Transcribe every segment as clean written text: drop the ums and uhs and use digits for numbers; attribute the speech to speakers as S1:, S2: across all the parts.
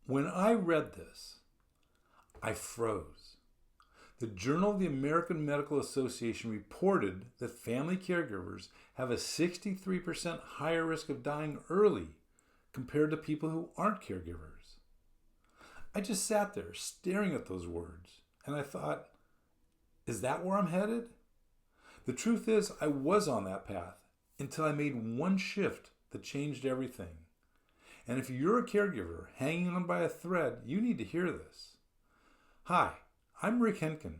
S1: When I read this, I froze. The Journal of the American Medical Association reported that family caregivers have a 63% higher risk of dying early compared to people who aren't caregivers. I just sat there staring at those words, and I thought, is that where I'm headed? The truth is, I was on that path until I made one shift that changed everything. And if you're a caregiver hanging on by a thread, you need to hear this. Hi, I'm Rick Henkin.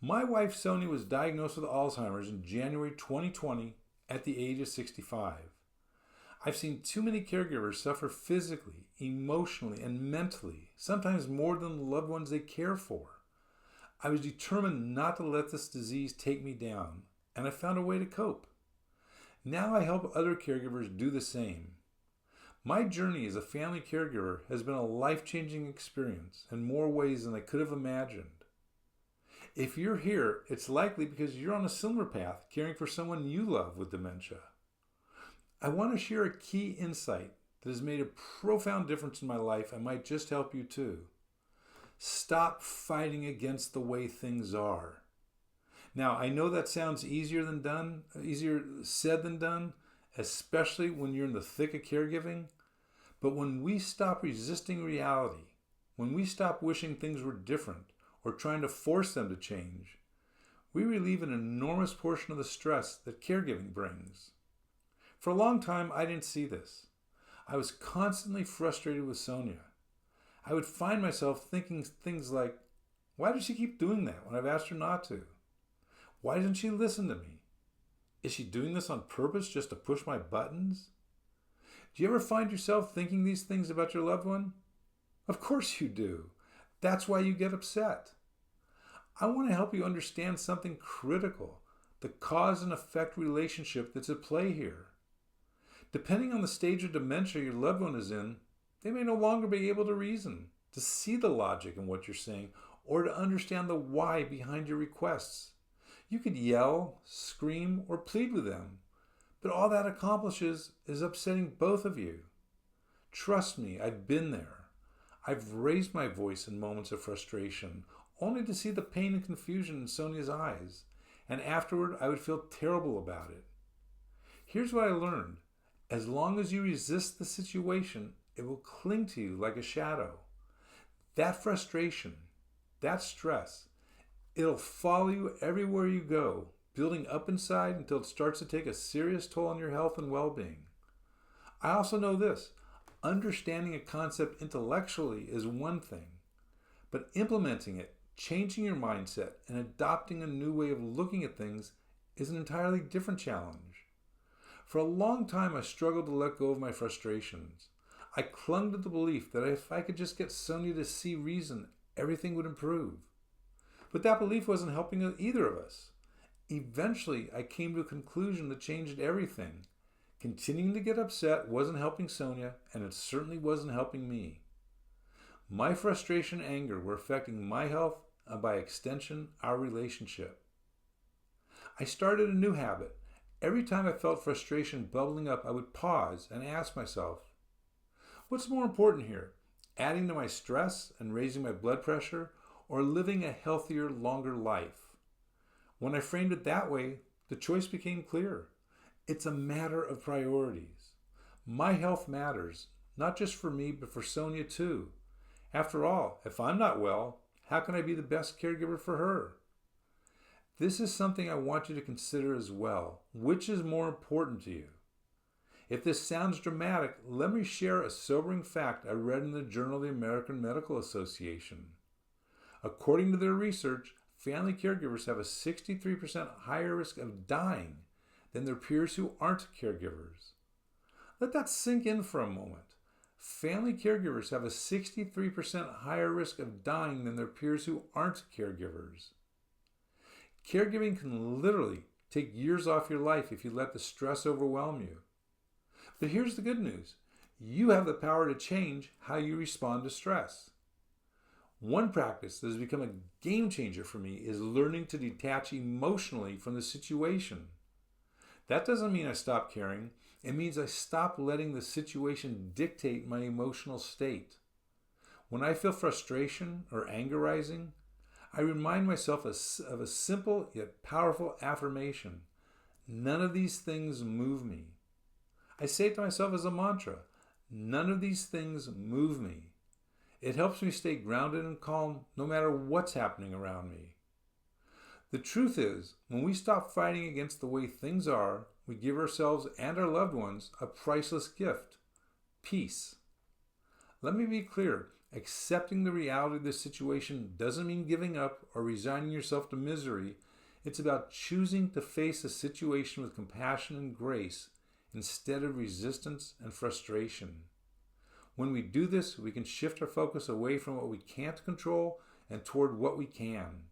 S1: My wife Sonia was diagnosed with Alzheimer's in January 2020 at the age of 65. I've seen too many caregivers suffer physically, emotionally, and mentally, sometimes more than the loved ones they care for. I was determined not to let this disease take me down, and I found a way to cope. Now I help other caregivers do the same. My journey as a family caregiver has been a life-changing experience in more ways than I could have imagined. If you're here, it's likely because you're on a similar path, caring for someone you love with dementia. I want to share a key insight that has made a profound difference in my life and might just help you too. Stop fighting against the way things are. Now, I know that sounds easier said than done, especially when you're in the thick of caregiving. But when we stop resisting reality, when we stop wishing things were different or trying to force them to change, we relieve an enormous portion of the stress that caregiving brings. For a long time, I didn't see this. I was constantly frustrated with Sonia. I would find myself thinking things like, why does she keep doing that when I've asked her not to? Why doesn't she listen to me? Is she doing this on purpose just to push my buttons? Do you ever find yourself thinking these things about your loved one? Of course you do. That's why you get upset. I want to help you understand something critical, the cause and effect relationship that's at play here. Depending on the stage of dementia your loved one is in, they may no longer be able to reason, to see the logic in what you're saying, or to understand the why behind your requests. You could yell, scream, or plead with them, but all that accomplishes is upsetting both of you. Trust me, I've been there. I've raised my voice in moments of frustration, only to see the pain and confusion in Sonia's eyes, and afterward I would feel terrible about it. Here's what I learned. As long as you resist the situation, it will cling to you like a shadow. That frustration, that stress, it'll follow you everywhere you go, building up inside until it starts to take a serious toll on your health and well-being. I also know this. Understanding a concept intellectually is one thing, but implementing it, changing your mindset, and adopting a new way of looking at things is an entirely different challenge. For a long time, I struggled to let go of my frustrations. I clung to the belief that if I could just get Sonia to see reason, everything would improve. But that belief wasn't helping either of us. Eventually, I came to a conclusion that changed everything. Continuing to get upset wasn't helping Sonia, and it certainly wasn't helping me. My frustration and anger were affecting my health and, by extension, our relationship. I started a new habit. Every time I felt frustration bubbling up, I would pause and ask myself, what's more important here, adding to my stress and raising my blood pressure, or living a healthier, longer life? When I framed it that way, the choice became clear. It's a matter of priorities. My health matters, not just for me, but for Sonia too. After all, if I'm not well, how can I be the best caregiver for her? This is something I want you to consider as well. Which is more important to you? If this sounds dramatic, let me share a sobering fact I read in the Journal of the American Medical Association. According to their research, family caregivers have a 63% higher risk of dying than their peers who aren't caregivers. Let that sink in for a moment. Family caregivers have a 63% higher risk of dying than their peers who aren't caregivers. Caregiving can literally take years off your life if you let the stress overwhelm you. But here's the good news. You have the power to change how you respond to stress. One practice that has become a game changer for me is learning to detach emotionally from the situation. That doesn't mean I stop caring. It means I stop letting the situation dictate my emotional state. When I feel frustration or anger rising, I remind myself of a simple yet powerful affirmation. None of these things move me. I say it to myself as a mantra. None of these things move me. It helps me stay grounded and calm no matter what's happening around me. The truth is, when we stop fighting against the way things are, we give ourselves and our loved ones a priceless gift: peace. Let me be clear. Accepting the reality of this situation doesn't mean giving up or resigning yourself to misery. It's about choosing to face a situation with compassion and grace instead of resistance and frustration. When we do this, we can shift our focus away from what we can't control and toward what we can.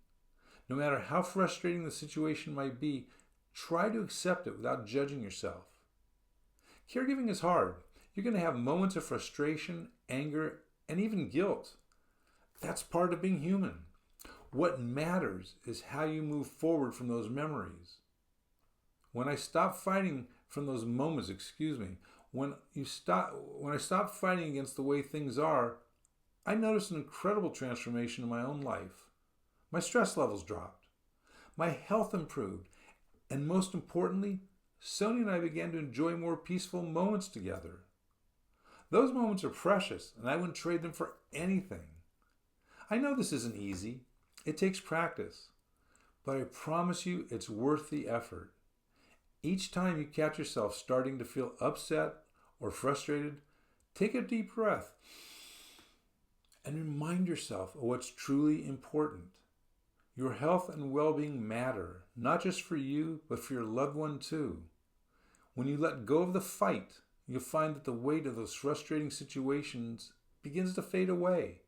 S1: No matter how frustrating the situation might be, try to accept it without judging yourself. Caregiving is hard. You're going to have moments of frustration, anger, and even guilt. That's part of being human. What matters is how you move forward from those memories. When I stopped fighting from those moments, when I stopped fighting against the way things are, I noticed an incredible transformation in my own life. My stress levels dropped. My health improved. And most importantly, Sonia and I began to enjoy more peaceful moments together. Those moments are precious, and I wouldn't trade them for anything. I know this isn't easy. It takes practice. But I promise you it's worth the effort. Each time you catch yourself starting to feel upset or frustrated, take a deep breath and remind yourself of what's truly important. Your health and well-being matter, not just for you, but for your loved one too. When you let go of the fight, you'll find that the weight of those frustrating situations begins to fade away.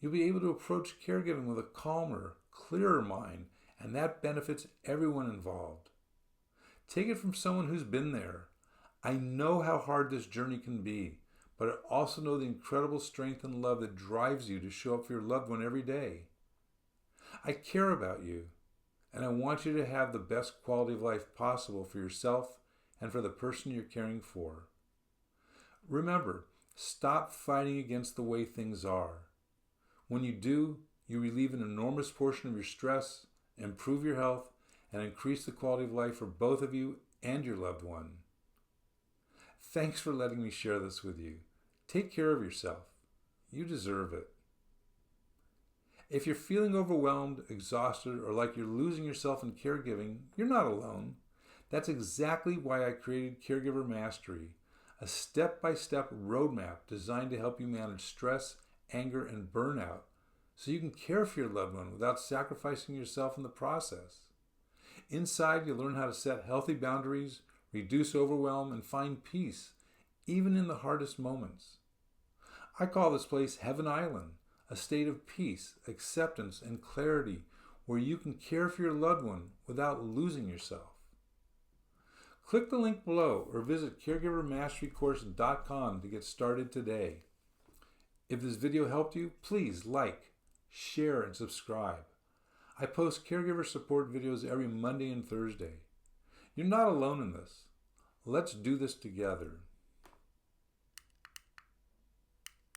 S1: You'll be able to approach caregiving with a calmer, clearer mind, and that benefits everyone involved. Take it from someone who's been there. I know how hard this journey can be, but I also know the incredible strength and love that drives you to show up for your loved one every day. I care about you, and I want you to have the best quality of life possible for yourself and for the person you're caring for. Remember, stop fighting against the way things are. When you do, you relieve an enormous portion of your stress, improve your health, and increase the quality of life for both of you and your loved one. Thanks for letting me share this with you. Take care of yourself. You deserve it. If you're feeling overwhelmed, exhausted, or like you're losing yourself in caregiving, you're not alone. That's exactly why I created Caregiver Mastery, a step-by-step roadmap designed to help you manage stress, anger, and burnout so you can care for your loved one without sacrificing yourself in the process. Inside, you'll learn how to set healthy boundaries, reduce overwhelm, and find peace, even in the hardest moments. I call this place Heaven Island, a state of peace, acceptance, and clarity where you can care for your loved one without losing yourself. Click the link below or visit caregivermasterycourse.com to get started today. If this video helped you, please like, share, and subscribe. I post caregiver support videos every Monday and Thursday. You're not alone in this. Let's do this together.